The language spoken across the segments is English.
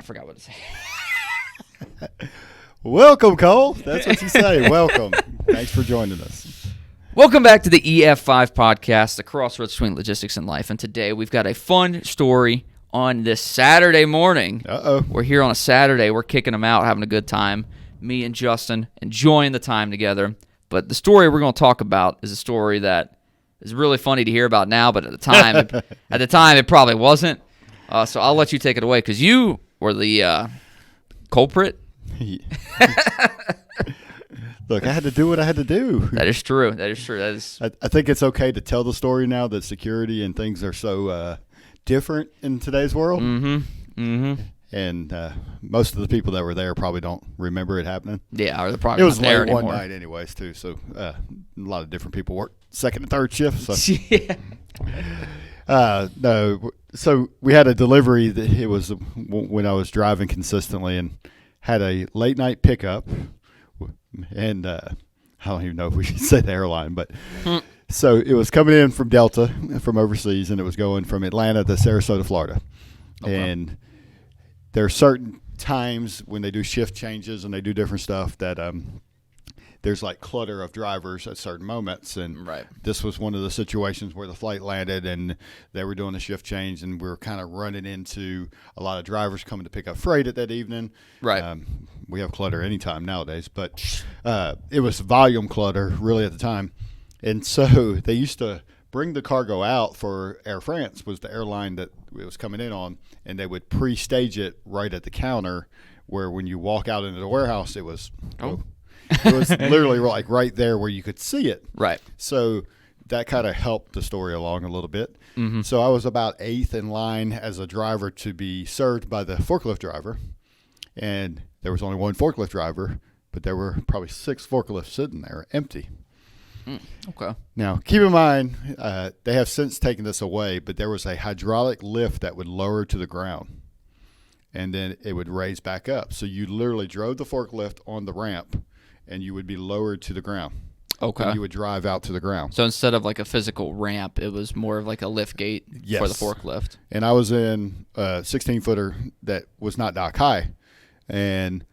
forgot what to say. Welcome, Cole. That's what you say. Welcome. Thanks for joining us. Welcome back to the EF5 Podcast, the crossroads between logistics and life. And today we've got a fun story on this Saturday morning. We're here on a Saturday. We're kicking them out, having a good time. Me and Justin enjoying the time together. But the story we're going to talk about is a story that is really funny to hear about now, but at the time, it probably wasn't. So I'll let you take it away because you were the culprit. Look, I had to do what I had to do. That is true. I think it's okay to tell the story now that security and things are so different in today's world. And most of the people that were there probably don't remember it happening. Yeah, or the probably it was not there late anymore. One night anyways, too. So a lot of different people work second and third shift. So. Yeah. No, so we had a delivery that it was when I was driving consistently and had a late night pickup, and I don't even know if we should say the airline, but so it was coming in from Delta from overseas, and it was going from Atlanta to Sarasota, Florida. Okay. And there are certain times when they do shift changes and they do different stuff that there's like clutter of drivers at certain moments, and this was one of the situations where the flight landed and they were doing a shift change, and we were kind of running into a lot of drivers coming to pick up freight at that evening. We have clutter anytime nowadays, but it was volume clutter really at the time. And so they used to bring the cargo out for Air France, was the airline that it was coming in on, and they would pre-stage it right at the counter where when you walk out into the warehouse, it was it was literally like right there where you could see it. Right. So that kind of helped the story along a little bit. So I was about eighth in line as a driver to be served by the forklift driver. And there was only one forklift driver, but there were probably 6 forklifts sitting there empty. Okay. Now, keep in mind, they have since taken this away, but there was a hydraulic lift that would lower to the ground, and then it would raise back up. So you literally drove the forklift on the ramp, and you would be lowered to the ground. Okay. And you would drive out to the ground. So instead of like a physical ramp, it was more of like a lift gate for the forklift. And I was in a 16-footer that was not dock high, and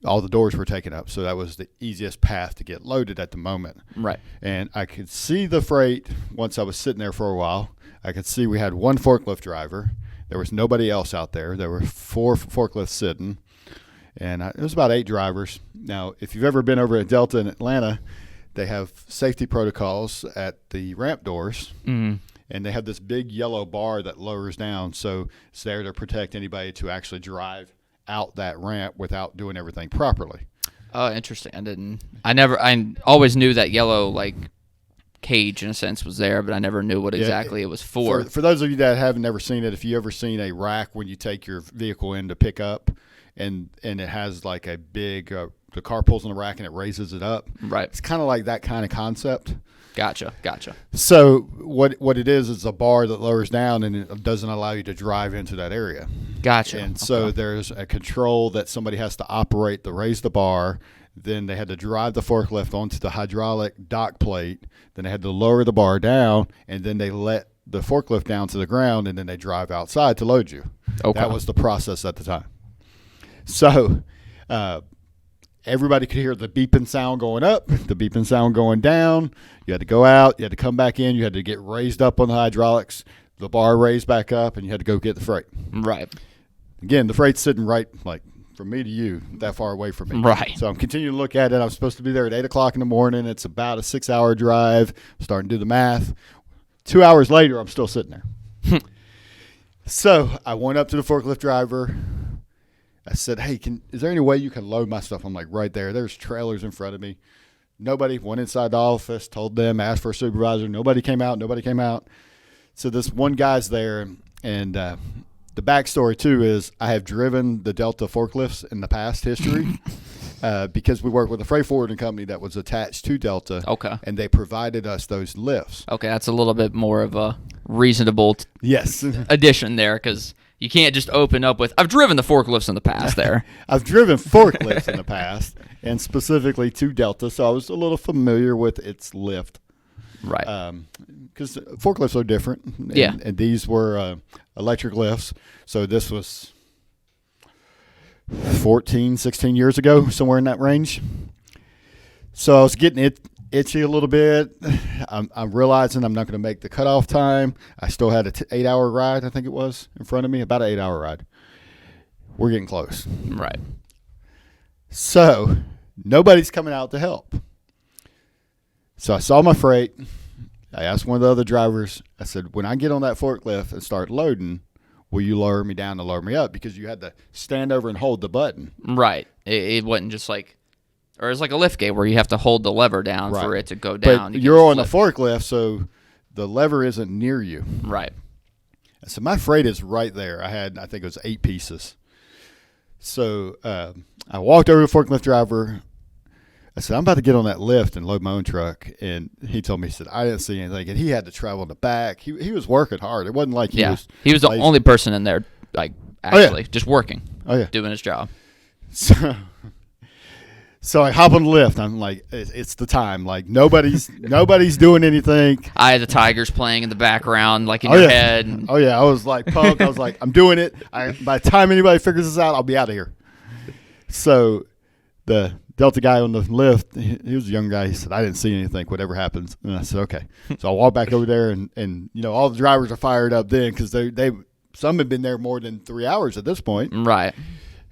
all the doors were taken up. So that was the easiest path to get loaded at the moment. Right. And I could see the freight once I was sitting there for a while. I could see we had one forklift driver. There was nobody else out there. There were 4 forklifts sitting. And it was about 8 drivers. Now, if you've ever been over at Delta in Atlanta, they have safety protocols at the ramp doors. And they have this big yellow bar that lowers down. So it's there to protect anybody to actually drive out that ramp without doing everything properly. Oh, interesting. I always knew that yellow like cage in a sense was there, but I never knew what exactly it was for. For those of you that have never seen it, if you ever seen a rack when you take your vehicle in to pick up, and it has like a big the car pulls on the rack and it raises it up. Right. It's kind of like that kind of concept. Gotcha. So what it is a bar that lowers down and it doesn't allow you to drive into that area. Gotcha. And so there's a control that somebody has to operate to raise the bar. Then they had to drive the forklift onto the hydraulic dock plate. Then they had to lower the bar down, and then they let the forklift down to the ground, and then they drive outside to load you. Okay. That was the process at the time. So everybody could hear the beeping sound going up, the beeping sound going down. You had to go out. You had to come back in. You had to get raised up on the hydraulics, the bar raised back up, and you had to go get the freight. Right. Again, the freight's sitting right, like, from me to you, that far away from me. Right. So I'm continuing to look at it. I'm supposed to be there at 8 o'clock in the morning. It's about a 6-hour drive. I'm starting to do the math. 2 hours later, I'm still sitting there. So I went up to the forklift driver. I said, hey, is there any way you can load my stuff? I'm like, right there. There's trailers in front of me. Nobody went inside the office, told them, asked for a supervisor. Nobody came out. So this one guy's there, and the backstory, too, is I have driven the Delta forklifts in the past history because we worked with a freight forwarding company that was attached to Delta. Okay. And they provided us those lifts. Okay, that's a little bit more of a reasonable addition there because you can't just open up with, I've driven the forklifts in the past there. I've driven forklifts in the past, and specifically to Delta, so I was a little familiar with its lift. Right. Because forklifts are different. And these were electric lifts. So this was 14, 16 years ago, somewhere in that range. So I was getting itchy a little bit. I'm realizing I'm not going to make the cutoff time. I still had an 8-hour ride, I think it was, in front of me, about an 8-hour ride. We're getting close. Right. So nobody's coming out to help. So I saw my freight. I asked one of the other drivers, I said, when I get on that forklift and start loading, will you lower me down to lower me up? Because you had to stand over and hold the button. Right. It wasn't just like, or it's like a lift gate where you have to hold the lever down for it to go down. But you're on the forklift, so the lever isn't near you. Right. So my freight is right there. I think it was 8 pieces. So I walked over to the forklift driver. I said, I'm about to get on that lift and load my own truck. And he told me, he said, I didn't see anything. And he had to travel in the back. He was working hard. It wasn't like he was the lazy. only person in there, like, actually, just working, doing his job. So I hop on the lift. I'm like, it's the time. Like, nobody's doing anything. I had the Tigers playing in the background, like in your head. Oh, yeah. I was like pumped. I was like, I'm doing it. By the time anybody figures this out, I'll be out of here. So the Delta guy on the lift, he was a young guy. He said, I didn't see anything, whatever happens. And I said, okay. So I walked back over there, and you know, all the drivers are fired up then because some had been there more than 3 hours at this point. Right.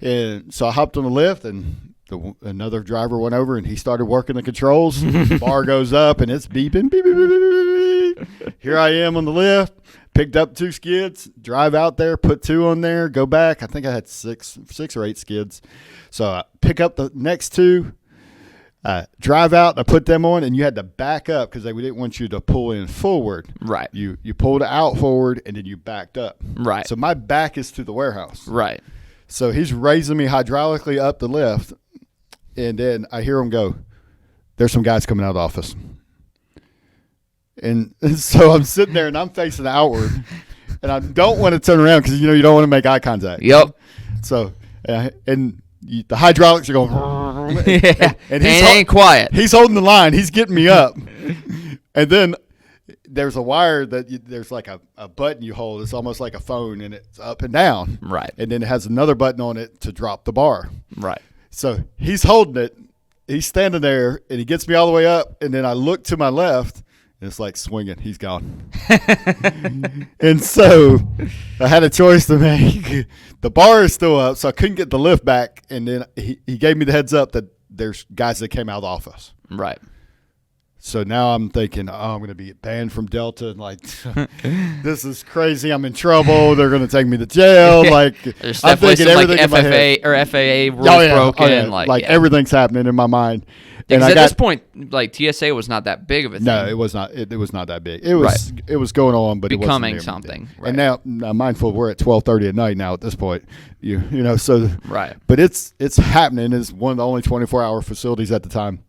And so I hopped on the lift, and another driver went over, and he started working the controls. The bar goes up, and it's beeping. Beep, beep, beep, beep, beep. Here I am on the lift, picked up 2 skids, drive out there, put 2 on there, go back. I think I had 6 or 8 skids. So I pick up the next 2, drive out, I put them on, and you had to back up because they didn't want you to pull in forward. Right. You pulled out forward, and then you backed up. Right. So my back is to the warehouse. Right. So he's raising me hydraulically up the lift, and then I hear him go, there's some guys coming out of the office. And so I'm sitting there, and I'm facing outward, and I don't want to turn around because, you don't want to make eye contact. Yep. So, the hydraulics are going, and it ain't quiet. He's holding the line. He's getting me up. And then there's a wire there's like a button you hold. It's almost like a phone, and it's up and down. Right. And then it has another button on it to drop the bar. Right. So he's holding it. He's standing there, and he gets me all the way up. And then I look to my left, and it's like swinging. He's gone. And so I had a choice to make. The bar is still up, so I couldn't get the lift back. And then he gave me the heads up that there's guys that came out of the office. Right. So now I'm thinking, I'm going to be banned from Delta. And like, this is crazy. I'm in trouble. They're going to take me to jail. Like, there's I'm definitely thinking some everything in my head. FFA or FAA rules broken. Like everything's happening in my mind. And at this point, like TSA was not that big of a thing. No, it was not. It was not that big. It was it was going on, but becoming it wasn't something. Right. And now, mindful, we're at 12:30 at night now. At this point, so right. But it's happening. It's one of the only 24-hour facilities at the time.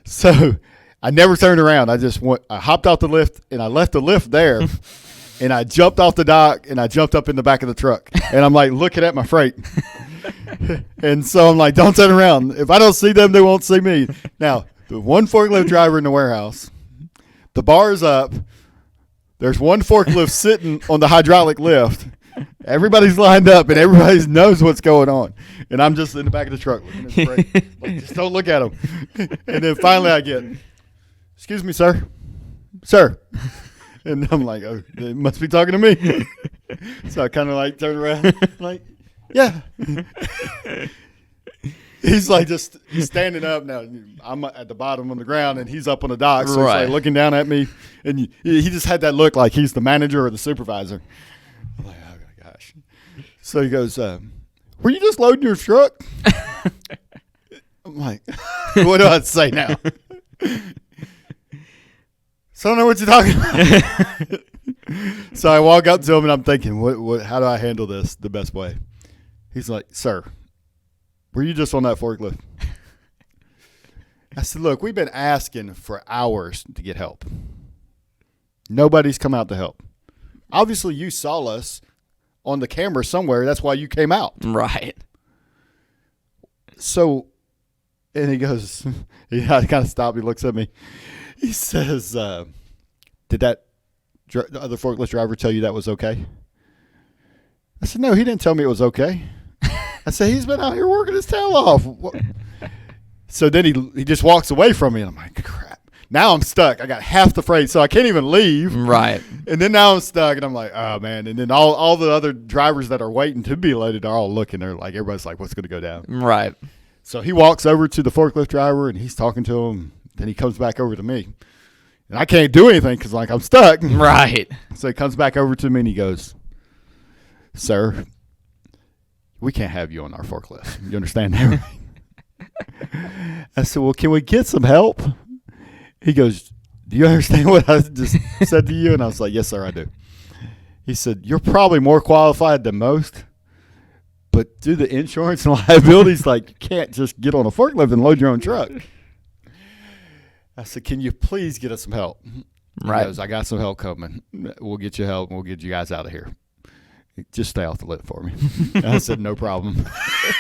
So I never turned around. I hopped out the lift, and I left the lift there, and I jumped off the dock, and I jumped up in the back of the truck, and I'm like looking at my freight. And so I'm like, don't turn around. If I don't see them, they won't see me. Now, the one forklift driver in the warehouse, the bar is up. There's one forklift sitting on the hydraulic lift. Everybody's lined up, and everybody knows what's going on. And I'm just in the back of the truck looking at the freight. Like, just don't look at them. And then finally I get, excuse me, sir. Sir. And I'm like, oh, they must be talking to me. So I kind of like turn around, like, yeah. He's like he's standing up now. I'm at the bottom on the ground, and he's up on the dock. So he's like looking down at me, and he just had that look like he's the manager or the supervisor. I'm like, oh my gosh. So he goes, were you just loading your truck? I'm like, what do I say now? So I don't know what you're talking about. So I walk up to him, and I'm thinking, how do I handle this the best way? He's like, sir, were you just on that forklift? I said, look, we've been asking for hours to get help. Nobody's come out to help. Obviously, you saw us on the camera somewhere. That's why you came out. Right. So, and he goes, he kind of stopped. He looks at me. He says, did the other forklift driver tell you that was okay? I said, no, he didn't tell me it was okay. I said, he's been out here working his tail off. So then he just walks away from me, and I'm like, crap. Now I'm stuck. I got half the freight, so I can't even leave. Right. And then now I'm stuck, and I'm like, oh, man. And then all the other drivers that are waiting to be loaded are all looking. They're like, everybody's like, what's going to go down? Right. So he walks over to the forklift driver, and he's talking to him. Then he comes back over to me. And I can't do anything because, like, I'm stuck. Right. So he comes back over to me, and he goes, sir, we can't have you on our forklift. You understand that, right? I said, well, can we get some help? He goes, do you understand what I just said to you? And I was like, yes, sir, I do. He said, you're probably more qualified than most, but due to insurance and liabilities, like, you can't just get on a forklift and load your own truck. I said, can you please get us some help? Right. He goes, I got some help coming. We'll get you help, and we'll get you guys out of here. Just stay off the lid for me. And I said, no problem.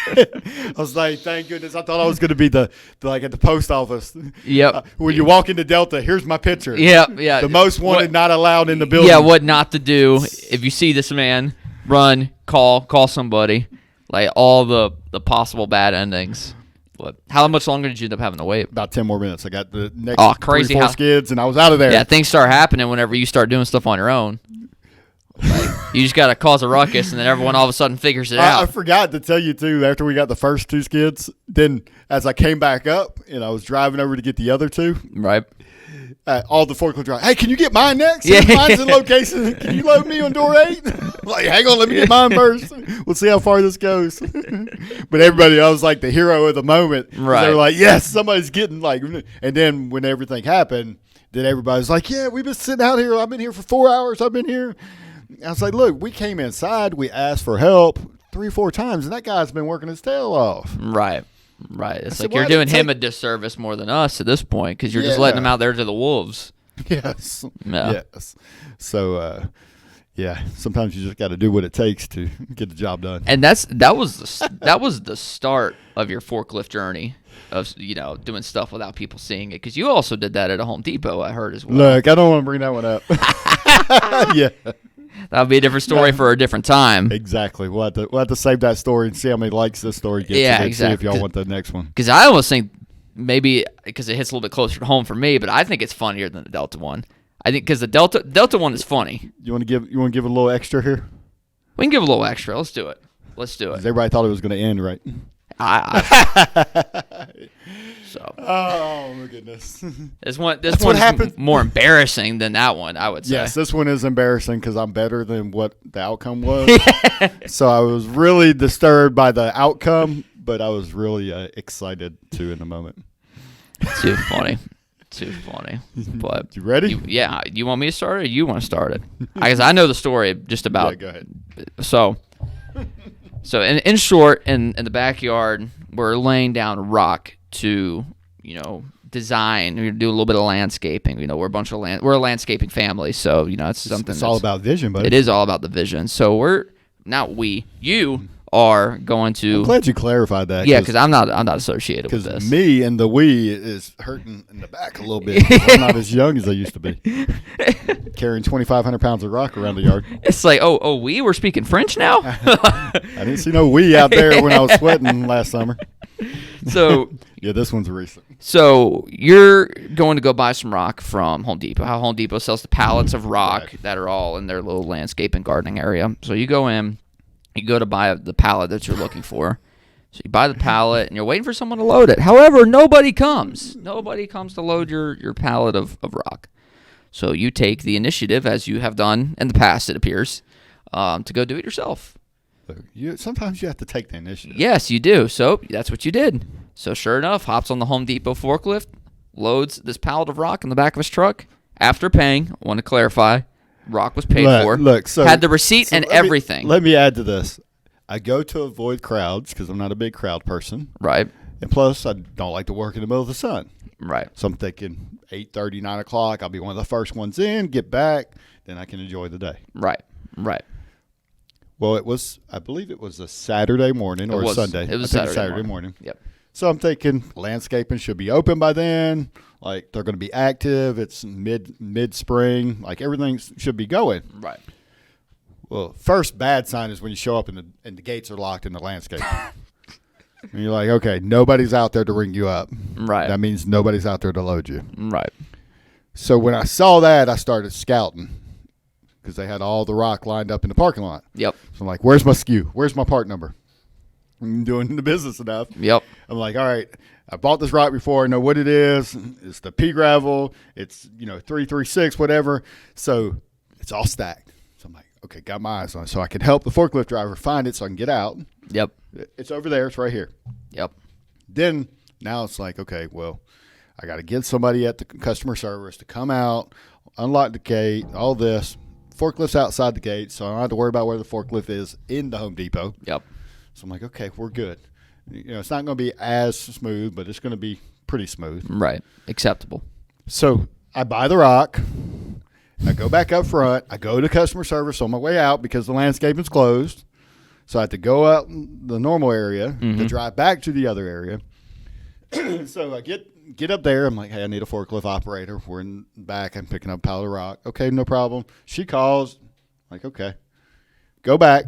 I was like, thank goodness. I thought I was going to be the like at the post office. Yep. When you walk into Delta, here's my picture. Yep. Yeah. The most wanted, not allowed in the building. Yeah. What not to do if you see this man, run, call somebody. Like all the possible bad endings. What? How much longer did you end up having to wait? About 10 more minutes. I got the next crazy 3-4 skids, and I was out of there. Yeah, things start happening whenever you start doing stuff on your own. Like, you just got to cause a ruckus, and then everyone all of a sudden figures it out. I forgot to tell you, too, after we got the first 2 skids, then as I came back up and I was driving over to get the other 2. Right. All the forklift drivers, hey, can you get mine next? Yeah. Mine's in location. Can you load me on door 8? Like, hang on, let me get mine first. We'll see how far this goes. But everybody, I was like the hero of the moment. Right. They were like, yes, somebody's getting like, and then when everything happened, then everybody's like, yeah, we've been sitting out here. I've been here for 4 hours. I've been here. I was like, look, we came inside. We asked for help 3 or 4 times, and that guy's been working his tail off. Right. It's like you're doing him a disservice more than us at this point because you're just letting him out there to the wolves. Yes. Yeah. Yes. So, sometimes you just got to do what it takes to get the job done. And that was the start of your forklift journey of doing stuff without people seeing it because you also did that at a Home Depot, I heard as well. Look, I don't want to bring that one up. Yeah. That'll be a different story for a different time. Exactly. We'll have to save that story and see how many likes this story gets. Yeah, exactly. See if y'all Cause, want the next one. Because I almost think maybe because it hits a little bit closer to home for me, but I think it's funnier than the Delta one. I think because the Delta one is funny. You want to give a little extra here? We can give a little extra. Let's do it. 'Cause everybody thought it was going to end, right? So. Oh my goodness! This one's more embarrassing than that one, I would say. Yes, this one is embarrassing because I'm better than what the outcome was. So I was really disturbed by the outcome, but I was really excited too in the moment. Too funny. But you ready? You want me to start it or you want to start it? Because I know the story just about. Yeah, go ahead. So in short, in the backyard, we're laying down rock to, design. We do a little bit of landscaping. We're we're a landscaping family, so it's something. It's all about vision, buddy. It is all about the vision. So you are going to. I'm glad you clarified that. Yeah, because I'm not associated with this. Because me and the we is hurting in the back a little bit. I'm not as young as I used to be. Carrying 2,500 pounds of rock around the yard. It's like, we're speaking French now? I didn't see no we out there when I was sweating last summer. So yeah, this one's recent. So you're going to go buy some rock from Home Depot. How Home Depot sells the pallets of rock that are all in their little landscape and gardening area. So you go in, you go to buy the pallet that you're looking for. So you buy the pallet, and you're waiting for someone to load it. However, nobody comes. Nobody comes to load your pallet of rock. So you take the initiative, as you have done in the past, it appears, to go do it yourself. Sometimes you have to take the initiative. Yes, you do. So that's what you did. So sure enough, hops on the Home Depot forklift, loads this pallet of rock in the back of his truck. After paying, I want to clarify, rock was paid for. Look, so had the receipt and everything. Let me add to this. I go to avoid crowds because I'm not a big crowd person. Right. And plus, I don't like to work in the middle of the sun. Right. So I'm thinking 8:30, 9 o'clock, I'll be one of the first ones in, get back, then I can enjoy the day. Right. Well, I believe it was a Saturday morning or a Sunday. It was Saturday morning. Yep. So I'm thinking landscaping should be open by then. Like they're going to be active. It's mid-spring. Like everything should be going. Right. Well, first bad sign is when you show up and the gates are locked in the landscape. And you're like, okay, nobody's out there to ring you up. Right. That means nobody's out there to load you. Right. So when I saw that, I started scouting because they had all the rock lined up in the parking lot. Yep. So I'm like, where's my SKU? Where's my part number? I'm doing the business enough. Yep. I'm like, all right, I bought this rock before. I know what it is. It's the pea gravel. It's, 336, whatever. So it's all stacked. So I'm like, okay, got my eyes on it. So I can help the forklift driver find it so I can get out. Yep. It's over there. It's right here. Yep. Then now it's like, okay, well, I got to get somebody at the customer service to come out, unlock the gate, all this. Forklift's outside the gate, so I don't have to worry about where the forklift is in the Home Depot. Yep. So I'm like, okay, we're good. It's not going to be as smooth, but it's going to be pretty smooth. Right. Acceptable. So I buy the rock. I go back up front. I go to customer service on my way out because the landscaping's closed. So I have to go out the normal area to drive back to the other area. So I get up there. I'm like, hey, I need a forklift operator. We're in the back. I'm picking up a pile of rock. Okay, no problem. She calls. I'm like, okay. Go back.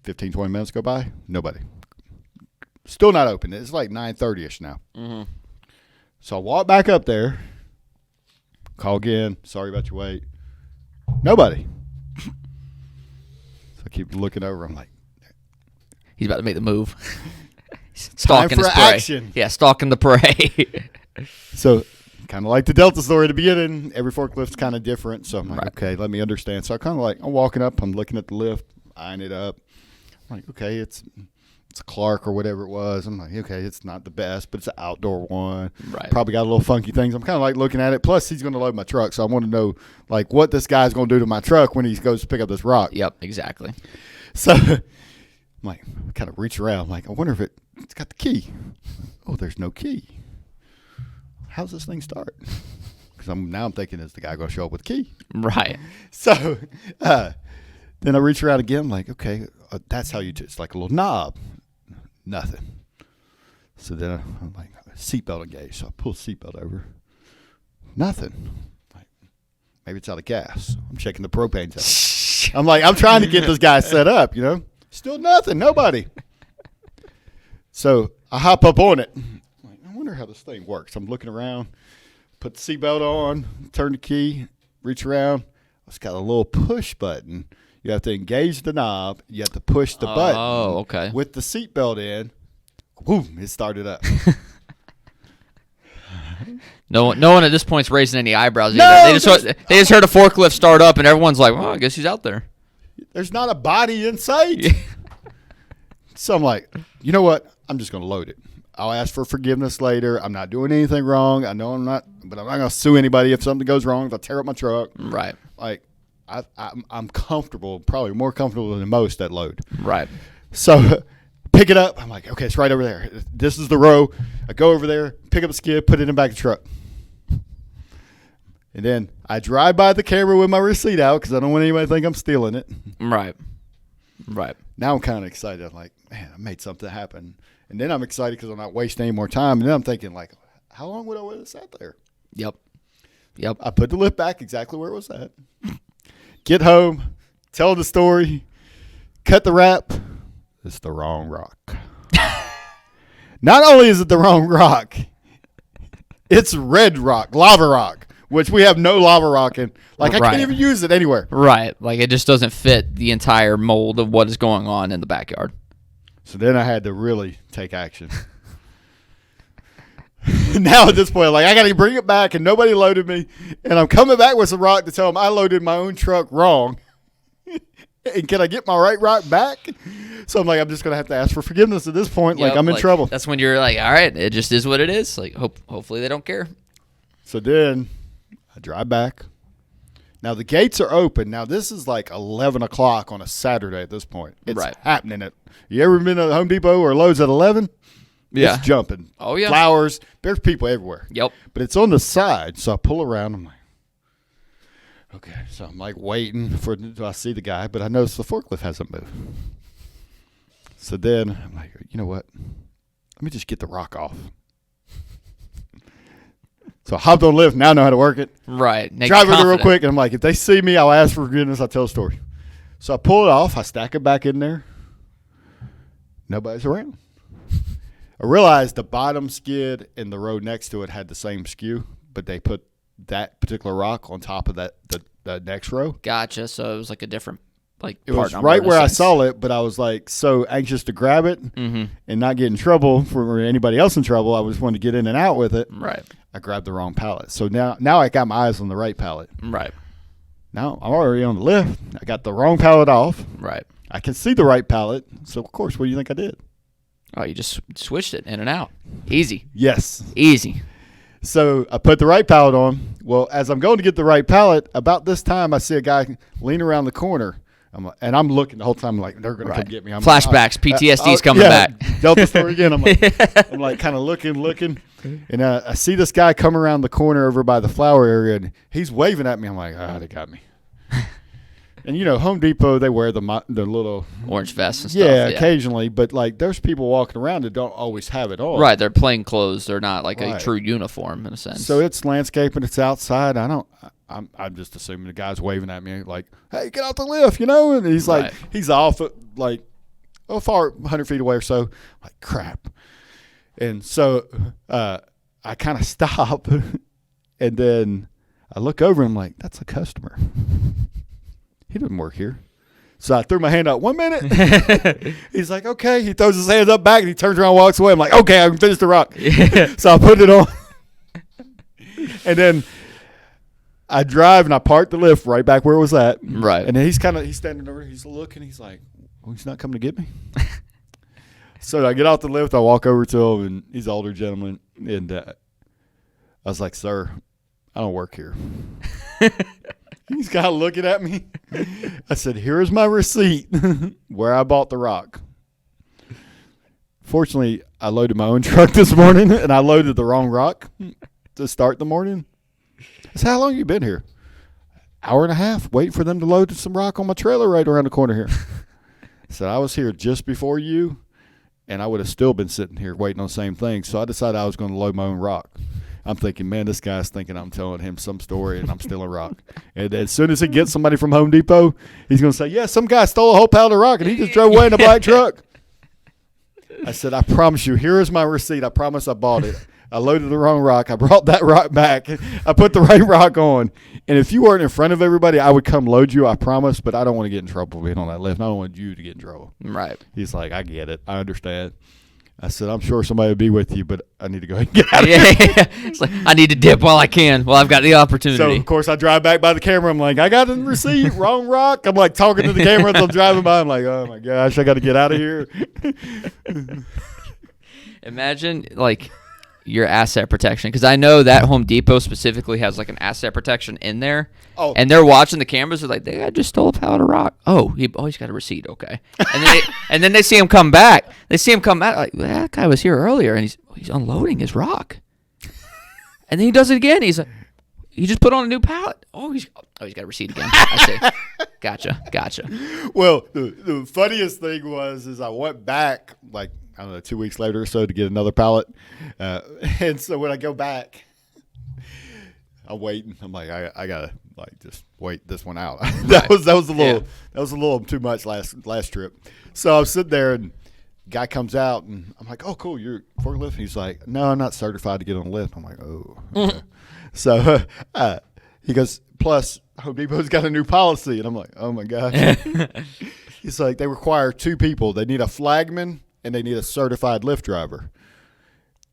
15, 20 minutes go by. Nobody. Still not open. It's like 9:30ish now. Mm-hmm. So I walk back up there. Call again. Sorry about your wait. Nobody. So I keep looking over. I'm like, he's about to make the move. Stalking time for his prey. action. Yeah, stalking the prey. So kind of like the Delta story at the beginning. Every forklift's kind of different. So I'm like, okay, let me understand. So I kind of like, I'm walking up. I'm looking at the lift, eyeing it up. I'm like, okay, it's Clark or whatever it was. I'm like, okay, it's not the best, but it's an outdoor one. Right. Probably got a little funky things. I'm kind of like looking at it. Plus, he's going to load my truck, so I want to know like what this guy's going to do to my truck when he goes to pick up this rock. Yep, exactly. So I'm like, kind of reach around. I'm like, I wonder if it's got the key. Oh, there's no key. How's this thing start? Because I'm thinking, is the guy going to show up with the key? Right. So then I reach around again. I'm like, okay, that's how you do it. It's like a little knob. Nothing. So then I'm like, seatbelt engaged. So I pull the seatbelt over. Nothing. Like, maybe it's out of gas. I'm checking the propane tank. I'm like, I'm trying to get this guy set up, Still nothing. Nobody. So I hop up on it. I'm like, I wonder how this thing works. I'm looking around, put the seatbelt on, turn the key, reach around. It's got a little push button. You have to engage the knob. You have to push the button. Oh, okay. With the seatbelt in, boom, it started up. No one at this point's raising any eyebrows No, either. They just heard a forklift start up, and everyone's like, well, I guess he's out there. There's not a body in sight. So I'm like, you know what? I'm just going to load it. I'll ask for forgiveness later. I'm not doing anything wrong. I know I'm not, but I'm not going to sue anybody if something goes wrong, if I tear up my truck. Right. Like, I'm comfortable, probably more comfortable than most at load. Right. So pick it up. I'm like, okay, it's right over there. This is the row. I go over there, pick up a skid, put it in the back of the truck. And then I drive by the camera with my receipt out because I don't want anybody to think I'm stealing it. Right. Right. Now I'm kind of excited. I'm like, man, I made something happen. And then I'm excited because I'm not wasting any more time. And then I'm thinking, like, how long would I let this out there? Yep. I put the lift back exactly where it was at. Get home, tell the story, cut the wrap. It's the wrong rock. Not only is it the wrong rock, it's red rock, lava rock, which we have no lava rock in. Like, I can't even use it anywhere. Right. Like, it just doesn't fit the entire mold of what is going on in the backyard. So then I had to really take action. Now at this point, like, I got to bring it back, and nobody loaded me. And I'm coming back with some rock to tell them I loaded my own truck wrong. And can I get my right rock back? So I'm like, I'm just going to have to ask for forgiveness at this point. Yep, like, I'm in trouble. That's when you're like, all right, it just is what it is. Like, hopefully they don't care. So then I drive back. Now, the gates are open. Now, this is like 11 o'clock on a Saturday at this point. It's happening. You ever been to Home Depot or Lowe's at 11? Yeah. It's jumping. Oh, yeah. Flowers. There's people everywhere. Yep. But it's on the side, so I pull around. I'm like, okay. So I'm like waiting until I see the guy, but I notice the forklift hasn't moved. So then I'm like, you know what? Let me just get the rock off. So I hopped on the lift. Now I know how to work it. Right. Drive over there real quick. And I'm like, if they see me, I'll ask for forgiveness. I'll tell a story. So I pull it off. I stack it back in there. Nobody's around. I realized the bottom skid and the row next to it had the same skew, but they put that particular rock on top of the next row. Gotcha. So it was like a different it was right where I saw it, but I was like so anxious to grab it and not get in trouble for anybody else in trouble. I just wanted to get in and out with it. Right. I grabbed the wrong pallet. So now I got my eyes on the right pallet. Right. Now I'm already on the lift. I got the wrong pallet off. Right. I can see the right pallet. So of course, what do you think I did? Oh, you just switched it in and out. Easy. Yes. Easy. So I put the right pallet on. Well, as I'm going to get the right pallet, about this time I see a guy lean around the corner. I'm looking the whole time like they're going to come get me. Flashbacks, PTSD's coming back. Delta story again. I'm like kind of looking, and I see this guy come around the corner over by the flower area, and he's waving at me. I'm like, they got me. And Home Depot, they wear the little orange vests and stuff. Yeah, occasionally, but like there's people walking around that don't always have it on. Right, they're plain clothes. They're not like a true uniform in a sense. So it's landscaping. It's outside. I'm just assuming the guy's waving at me like, "Hey, get out the lift," and he's like, he's off like far 100 feet away or so. I'm like, crap. And so I kind of stop, and then I look over and I'm like, that's a customer. He doesn't work here. So I threw my hand out. 1 minute. He's like, okay. He throws his hands up back and he turns around and walks away. I'm like, okay, I can finish the rock. Yeah. So I put it on. And then I drive and I park the lift right back where it was at. Right. And then he's standing over. He's looking. He's like, he's not coming to get me. So I get off the lift. I walk over to him, and he's an older gentleman. And I was like, sir, I don't work here. He's kind of looking at me. I said, here's my receipt where I bought the rock. Fortunately, I loaded my own truck this morning, and I loaded the wrong rock to start the morning. I said, how long have you been here? Hour and a half, waiting for them to load some rock on my trailer right around the corner here. I said, I was here just before you, and I would have still been sitting here waiting on the same thing. So I decided I was going to load my own rock. I'm thinking, man, this guy's thinking I'm telling him some story and I'm stealing rock. And as soon as he gets somebody from Home Depot, he's going to say, yeah, some guy stole a whole pound of rock and he just drove away in a black truck. I said, I promise you, here is my receipt. I promise I bought it. I loaded the wrong rock. I brought that rock back. I put the right rock on. And if you weren't in front of everybody, I would come load you, I promise, but I don't want to get in trouble being on that lift. I don't want you to get in trouble. Right. He's like, I get it. I understand. I said, I'm sure somebody will be with you, but I need to go ahead and get out of here. Yeah. It's like, I need to dip while I can, while I've got the opportunity. So, of course, I drive back by the camera. I'm like, I got the receipt, wrong rock. I'm like talking to the camera as I'm driving by. I'm like, oh, my gosh, I got to get out of here. Imagine, like, your asset protection, because I know that Home Depot specifically has like an asset protection in there. Oh, and they're watching the cameras. They're like, "They just stole a pallet of rock." He's got a receipt. Okay, and then they see him come back. They see him come back. Like, that guy was here earlier, and he's unloading his rock. And then he does it again. He's like, he just put on a new pallet. He's got a receipt again. I see. Gotcha. Well, the funniest thing was I went back like, I don't know, 2 weeks later or so to get another pallet. And so when I go back, I'm waiting. I'm like, I gotta like just wait this one out. that was a little too much last trip. So I was sitting there and guy comes out and I'm like, oh cool, you're forklift? He's like, no, I'm not certified to get on the lift. I'm like, oh. Okay. So he goes, plus Home Depot's got a new policy, and I'm like, oh my gosh. He's like, they require 2 people. They need a flagman and they need a certified lift driver.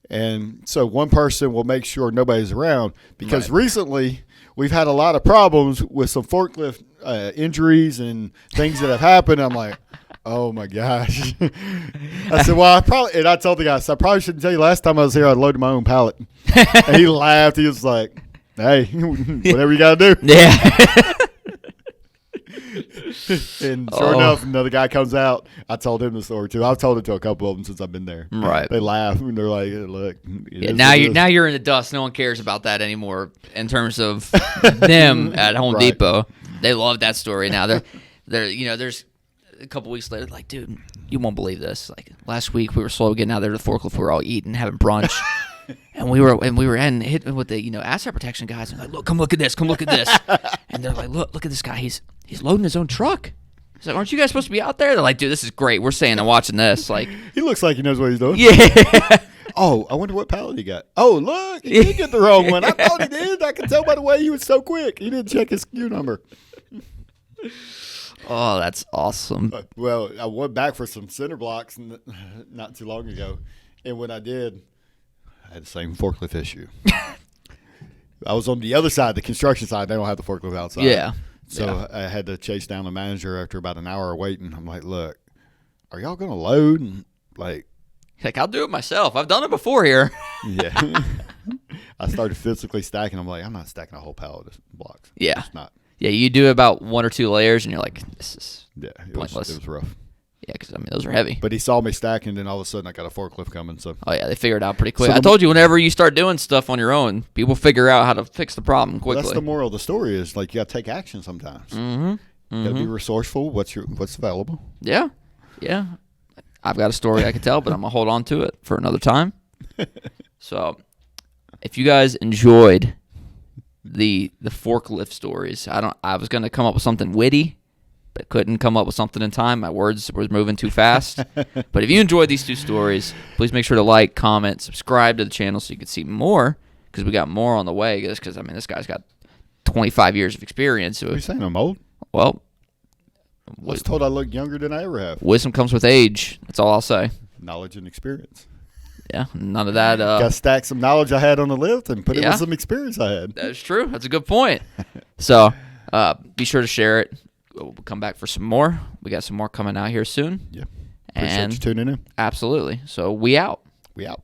And so one person will make sure nobody's around, because recently we've had a lot of problems with some forklift injuries and things that have happened. I'm like, oh my gosh. I said, well, I told the guy, I probably shouldn't tell you, last time I was here, I loaded my own pallet. And he laughed. He was like, hey, whatever you got to do. Yeah. And sure enough, another guy comes out. I told him the story too. I've told it to a couple of them since I've been there. Right. They laugh and they're like, hey, "Look." Now you're in the dust. No one cares about that anymore. In terms of them at Home Depot, they love that story now. They're there's a couple weeks later, like, dude, you won't believe this. Like last week, we were slow getting out there to the forklift. We were all eating, having brunch. And we were hitting with the asset protection guys. And like, look, come look at this, and they're like, look at this guy. He's loading his own truck. He's like, aren't you guys supposed to be out there? They're like, dude, this is great. We're staying and watching this. Like, he looks like he knows what he's doing. Yeah. Oh, I wonder what pallet he got. Oh, look, he did get the wrong one. I thought he did. I could tell by the way he was so quick. He didn't check his SKU number. Oh, that's awesome. Well, I went back for some center blocks not too long ago, and when I did, I had the same forklift issue. I was on the other side, the construction side. They don't have the forklift outside. Yeah. So I had to chase down the manager after about an hour of waiting. I'm like, look, are y'all going to load? And like, I'll do it myself. I've done it before here. Yeah. I started physically stacking. I'm like, I'm not stacking a whole pallet of blocks. Yeah. It's not. Yeah, you do about 1 or 2 layers, and you're like, this is pointless. It was rough. Yeah, because, those are heavy. But he saw me stacking, and then all of a sudden I got a forklift coming. So. Oh, yeah, they figured it out pretty quick. I told you, whenever you start doing stuff on your own, people figure out how to fix the problem quickly. That's the moral of the story is, like, you got to take action sometimes. Mm-hmm. You got to be resourceful. What's available. Yeah. Yeah. I've got a story I could tell, but I'm going to hold on to it for another time. So, if you guys enjoyed the forklift stories, I was going to come up with something witty, but couldn't come up with something in time. My words were moving too fast. But if you enjoyed these 2 stories, please make sure to like, comment, subscribe to the channel so you can see more, because we got more on the way. Because this guy's got 25 years of experience. So are you saying I'm old? Well, I was told I look younger than I ever have. Wisdom comes with age. That's all I'll say. Knowledge and experience. Yeah, none of that. Got to stack some knowledge I had on the lift and put it Yeah. with some experience I had. That's true. That's a good point. So be sure to share it. We'll come back for some more. We got some more coming out here soon. Yeah. Appreciate you tuning in. Absolutely. So we out. We out.